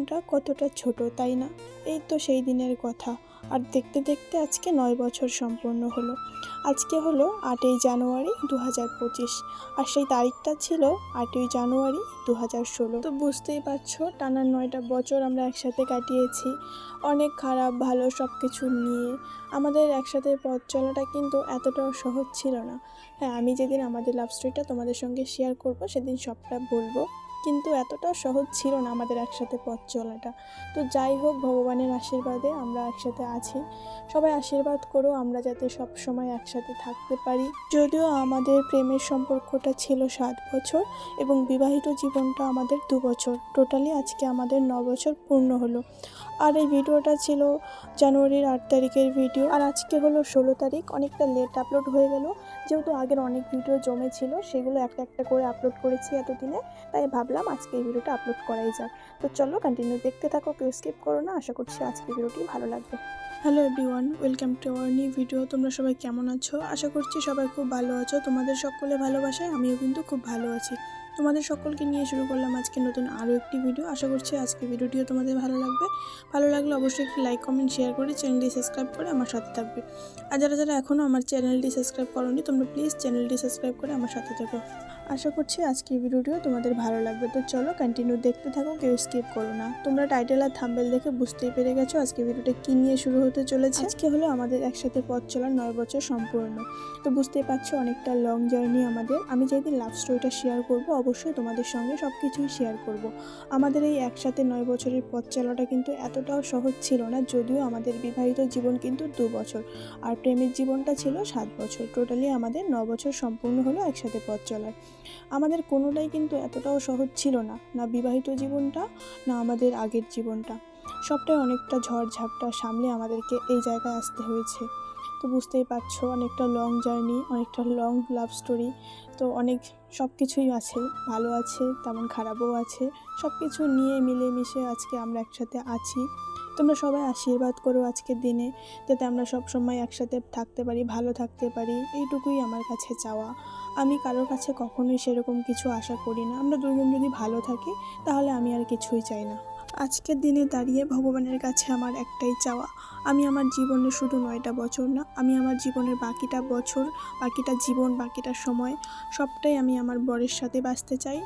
জীবনটা কতটা ছোট, তাই না? এই তো সেই দিনের কথা। আর দেখতে দেখতে আজকে ৯ বছর সম্পূর্ণ হলো। আজকে হলো ৮ই জানুয়ারি ২০২৫, আর সেই তারিখটা ছিল ৮ই জানুয়ারি ২০১৬। তো বুঝতেই পারছো, টানা ৯টা বছর আমরা একসাথে কাটিয়েছি, অনেক খারাপ ভালো সব কিছু নিয়ে। আমাদের একসাথে পথ চলাটা কিন্তু এতটাও সহজ ছিল না। হ্যাঁ, আমি যেদিন আমাদের লাভ স্টোরিটা তোমাদের সঙ্গে শেয়ার করব সেদিন সবটা বলবো, কিন্তু এতটাও সহজ ছিল না আমাদের একসাথে পথ চলাটা। তো যাই হোক, ভগবানের আশীর্বাদে আমরা একসাথে আছি। সবাই আশীর্বাদ করো আমরা যাতে সব সময় একসাথে থাকতে পারি। যদিও আমাদের প্রেমের সম্পর্কটা ছিল 7 বছর এবং বিবাহিত জীবনটা আমাদের 2 বছর, টোটালি আজকে আমাদের 9 বছর পূর্ণ হলো। আর এই ভিডিওটা ছিল জানুয়ারির 8 তারিখের ভিডিও, আর আজকে হলো 16 তারিখ। অনেকটা লেট আপলোড হয়ে গেল, যেহেতু আগের অনেক ভিডিও জমে ছিল, সেগুলো একটা একটা করে আপলোড করেছি এতদিনে, তাই ভাবলাম আজকে এই ভিডিওটা আপলোড করাই যাক। তো চলো কন্টিনিউ দেখতে থাকো, কেউ স্কিপ করো না। আশা করছি আজকে ভিডিওটি ভালো লাগবে। Hello everyone, welcome to our new video. তোমরা সবাই কেমন আছো? আশা করছি সবাই খুব ভালো আছো। তোমাদের সকলে ভালোবাসায় আমিও কিন্তু খুব ভালো আছি। তোমাদের সকলকে নিয়ে শুরু করলাম আজকে নতুন আরও একটি ভিডিও। আশা করছি আজকে ভিডিওটিও তোমাদের ভালো লাগবে। ভালো লাগলে অবশ্যই একটি লাইক কমেন্ট শেয়ার করে চ্যানেলটি সাবস্ক্রাইব করে আমার সাথে থাকবে। আর যারা যারা এখনও আমার চ্যানেলটি সাবস্ক্রাইব করোনি, তোমরা প্লিজ চ্যানেলটি সাবস্ক্রাইব করে আমার সাথে থাকো। আশা করছি আজকের ভিডিওটিও তোমাদের ভালো লাগবে। তো চলো কন্টিনিউ দেখতে থাকো, কেউ স্কিপ করো না। তোমরা টাইটেল আর থাম্বনেল দেখে বুঝতেই পেরে গেছো আজকে ভিডিওটা কী নিয়ে শুরু হতে চলেছে। আজকে হলো আমাদের একসাথে পথ চলার 9 বছর সম্পূর্ণ। তো বুঝতেই পারছো অনেকটা লং জার্নি আমাদের। আমি যেদিন লাভ স্টোরিটা শেয়ার করব অবশ্যই তোমাদের সঙ্গে সব কিছুই শেয়ার করব। আমাদের এই একসাথে 9 বছরের পথ চলাটা কিন্তু এতটাও সহজ ছিল না, যদিও আমাদের বিবাহিত জীবন কিন্তু 2 বছর আর প্রেমের জীবনটা ছিল 7 বছর। টোটালি আমাদের 9 বছর সম্পূর্ণ হলো একসাথে পথ চলার। আমাদের কোনোটাই কিন্তু এতটাও সহজ ছিল না, না বিবাহিত জীবনটা না আমাদের আগের জীবনটা। সবটাই অনেকটা ঝড় ঝাপটা সামলে আমাদেরকে এই জায়গায় আসতে হয়েছে। তো বুঝতেই পারছো অনেকটা লং জার্নি, অনেকটা লং লাভ স্টোরি। তো অনেক সব কিছুই আছে, ভালো আছে তেমন খারাপও আছে। সব কিছু নিয়ে মিলেমিশে আজকে আমরা একসাথে আছি। তোমরা সবাই আশীর্বাদ করো আজকের দিনে, যাতে আমরা সব সময় একসাথে থাকতে পারি, ভালো থাকতে পারি। এইটুকুই আমার কাছে চাওয়া। আমি কারোর কাছে কখনোই সেরকম কিছু আশা করি না। আমরা দুজন যদি ভালো থাকি তাহলে আমি আর কিছুই চাই না। আজকের দিনে দাঁড়িয়ে ভগবানের কাছে আমার একটাই চাওয়া, আমি আমার জীবনে শুধু 9টা বছর না, আমি আমার জীবনের বাকিটা বছর, বাকিটা জীবন, বাকিটা সময় সবটাই আমি আমার বরের সাথে বাঁচতে চাই।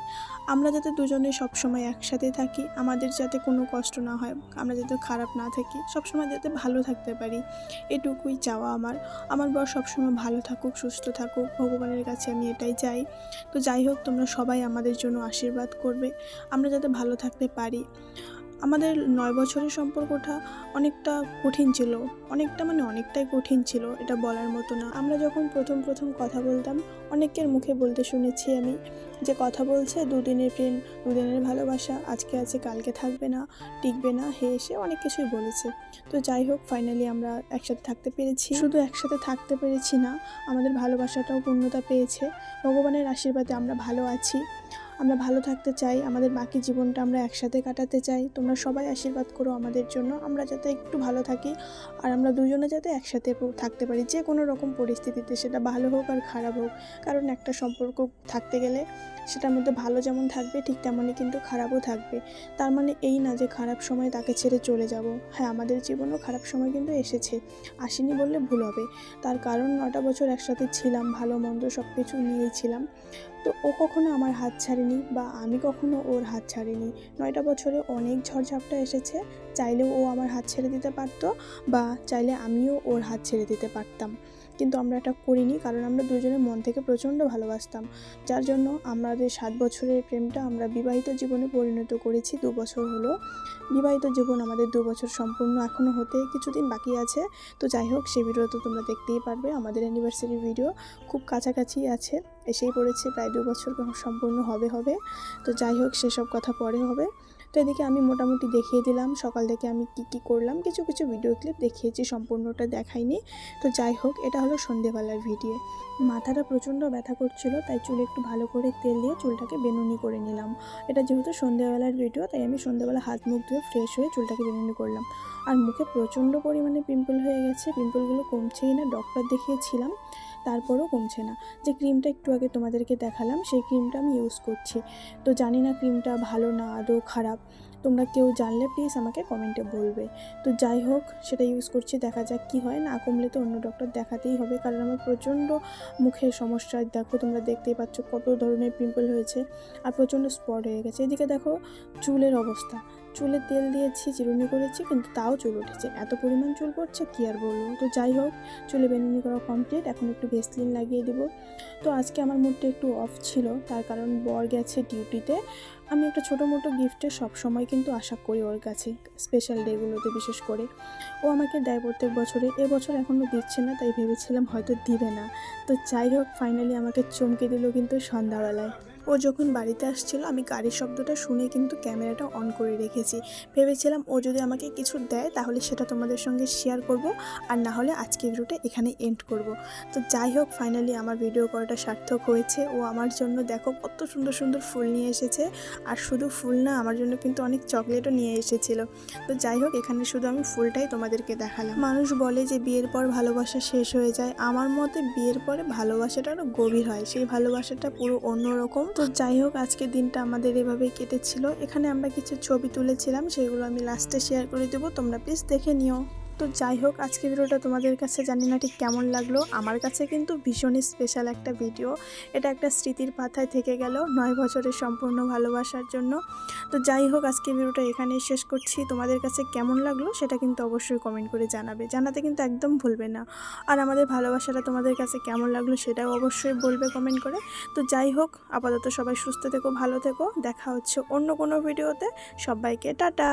আমরা যাতে দুজনে সবসময় একসাথে থাকি, আমাদের যাতে কোনো কষ্ট না হয়, আমরা যাতে খারাপ না থাকি, সবসময় যাতে ভালো থাকতে পারি, এটুকুই চাওয়া আমার। আমার বর সবসময় ভালো থাকুক, সুস্থ থাকুক, ভগবানের কাছে আমি এটাই চাই। তো যাই হোক, তোমরা সবাই আমাদের জন্য আশীর্বাদ করবে, আমরা যাতে ভালো থাকতে পারি। আমাদের 9 বছরের সম্পর্কটা অনেকটা কঠিন ছিল, অনেকটাই কঠিন ছিল, এটা বলার মতো না। আমরা যখন প্রথম কথা বলতাম, অনেকের মুখে বলতে শুনেছি আমি যে কথা বলছে 2 দিনের প্রেম, 2 দিনের ভালোবাসা, আজকে আছে কালকে থাকবে না, টিকবে না, এসে অনেক কিছুই বলেছে। তো যাই হোক, ফাইনালি আমরা একসাথে থাকতে পেরেছি। শুধু একসাথে থাকতে পেরেছি না, আমাদের ভালোবাসাটাও পূর্ণতা পেয়েছে। ভগবানের আশীর্বাদে আমরা ভালো আছি, আমরা ভালো থাকতে চাই, আমাদের বাকি জীবনটা আমরা একসাথে কাটাতে চাই। তোমরা সবাই আশীর্বাদ করো আমাদের জন্য, আমরা যাতে একটু ভালো থাকি আর আমরা দুজনে যাতে একসাথে থাকতে পারি যে কোনো রকম পরিস্থিতিতে, সেটা ভালো হোক আর খারাপ হোক। কারণ একটা সম্পর্ক থাকতে গেলে সেটার মধ্যে ভালো যেমন থাকবে ঠিক তেমনই কিন্তু খারাপও থাকবে। তার মানে এই না যে খারাপ সময় তাকে ছেড়ে চলে যাব। হ্যাঁ, আমাদের জীবনেও খারাপ সময় কিন্তু এসেছে, আসেনি বললে ভুল হবে। তার কারণ 9টা বছর একসাথে ছিলাম, ভালো মন্দ সব কিছু নিয়েই ছিলাম। তো ও কখনো আমার হাত ছাড়েনি বা আমি কখনো ওর হাত ছাড়িনি। 9টা বছরে অনেক ঝড়ঝাপটা এসেছে, চাইলেও ও আমার হাত ছেড়ে দিতে পারতো বা চাইলে আমিও ওর হাত ছেড়ে দিতে পারতাম, কিন্তু আমরা এটা করিনি, কারণ আমরা দুজনে মন থেকে প্রচণ্ড ভালোবাসতাম। যার জন্য আমাদের 7 বছরের প্রেমটা আমরা বিবাহিত জীবনে পরিণত করেছি। 2 বছর হলো বিবাহিত জীবন আমাদের, 2 বছর সম্পূর্ণ এখনও হতে কিছুদিন বাকি আছে। তো যাই হোক, সেই ভিডিও তো তোমরা দেখতেই পারবে। আমাদের অ্যানিভার্সারি ভিডিও খুব কাছাকাছি আছে, এসেই পড়েছে, প্রায় 2 বছর সম্পূর্ণ হবে। তো যাই হোক, সেসব কথা পরে হবে। তো এদিকে আমি মোটামুটি দেখিয়ে দিলাম সকাল থেকে আমি কি করলাম, কিছু ভিডিও ক্লিপ দেখিয়েছি, সম্পূর্ণটা দেখাইনি। তো যাই হোক, এটা হলো সন্ধেবেলার ভিডিও। মাথাটা প্রচণ্ড ব্যথা করছিল, তাই চুলে একটু ভালো করে তেল দিয়ে চুলটাকে বেনুনি করে নিলাম। এটা যেহেতু সন্ধেবেলার ভিডিও, তাই আমি সন্ধেবেলা হাত মুখ ধুয়ে ফ্রেশ হয়ে চুলটাকে বেনুনি করলাম। আর মুখে প্রচণ্ড পরিমাণে পিম্পল হয়ে গেছে, পিম্পলগুলো কমছেই না, ডক্টর দেখিয়েছিলাম, তারপরেও কমছে না। যে ক্রিমটা একটু আগে তোমাদেরকে দেখালাম, সেই ক্রিমটা আমি ইউজ করছি। তো জানি না ক্রিমটা ভালো না আদৌ খারাপ, তোমরা কেউ জানলে প্লিজ আমাকে কমেন্টে বলবে। তো যাই হোক, সেটা ইউজ করছি, দেখা যাক কী হয়। না কমলে তো অন্য ডক্টর দেখাতেই হবে, কারণ আমার প্রচণ্ড মুখের সমস্যা। দেখো, তোমরা দেখতেই পাচ্ছ কত ধরনের পিম্পল হয়েছে আর প্রচণ্ড স্পট হয়ে গেছে। এদিকে দেখো চুলের অবস্থা, চুলে তেল দিয়েছি, চিরুনি করেছি, কিন্তু তাও চুল উঠেছে। এত পরিমাণ চুল পড়ছে কী আর বলবো। তো যাই হোক, চুলে বেনুনি করা কমপ্লিট, এখন একটু ভেসলিন লাগিয়ে দেবো। তো আজকে আমার মুডটা একটু অফ ছিল, তার কারণ বর গেছে ডিউটিতে। আমি একটা ছোটো মোটো গিফটের সবসময় কিন্তু আশা করি ওর কাছে, স্পেশাল ডেগুলোতে বিশেষ করে। ও আমাকে দেয় প্রত্যেক বছরে, এবছর এখনও দিচ্ছে না, তাই ভেবেছিলাম হয়তো দিবে না। তো যাই হোক, ফাইনালি আমাকে চমকে দিল কিন্তু সন্ধ্যাবেলায়। ও যখন বাড়িতে আসছিল, আমি গাড়ির শব্দটা শুনে কিন্তু ক্যামেরাটা অন করে রেখেছি। ভেবেছিলাম ও যদি আমাকে কিছু দেয় তাহলে সেটা তোমাদের সঙ্গে শেয়ার করব, আর না হলে আজকে ভিডিওটা এখানে এন্ড করব। তো যাই হোক, ফাইনালি আমার ভিডিও করাটা সার্থক হয়েছে। ও আমার জন্য দেখো কত সুন্দর সুন্দর ফুল নিয়ে এসেছে, আর শুধু ফুল না, আমার জন্য কিন্তু অনেক চকলেটও নিয়ে এসেছিলো। তো যাই হোক, এখানে শুধু আমি ফুলটাই তোমাদেরকে দেখালাম। মানুষ বলে যে বিয়ের পর ভালোবাসা শেষ হয়ে যায়, আমার মতে বিয়ের পরে ভালোবাসাটা আরও গভীর হয়, সেই ভালোবাসাটা পুরো অন্যরকম। তো যাই হোক, আজকের দিনটা আমাদের এভাবেই কেটেছিল। এখানে আমরা কিছু ছবি তুলেছিলাম, সেগুলো আমি লাস্টে শেয়ার করে দেবো, তোমরা প্লিজ দেখে নিও। তো যাই হোক, আজকের ভিডিওটা তোমাদের কাছে জানি না ঠিক কেমন লাগলো, আমার কাছে কিন্তু ভীষণই স্পেশাল একটা ভিডিও। এটা একটা স্মৃতির পাতায় থেকে গেল 9 বছরের সম্পূর্ণ ভালোবাসার জন্য। তো যাই হোক, আজকের ভিডিওটা এখানেই শেষ করছি। তোমাদের কাছে কেমন লাগলো সেটা কিন্তু অবশ্যই কমেন্ট করে জানাবে, জানাতে কিন্তু একদম ভুলবে না। আর আমাদের ভালোবাসাটা তোমাদের কাছে কেমন লাগলো সেটাও অবশ্যই বলবে কমেন্ট করে। তো যাই হোক, আপাতত সবাই সুস্থ থেকো, ভালো থেকো, দেখা হচ্ছে অন্য কোনো ভিডিওতে। সবাইকে টাটা।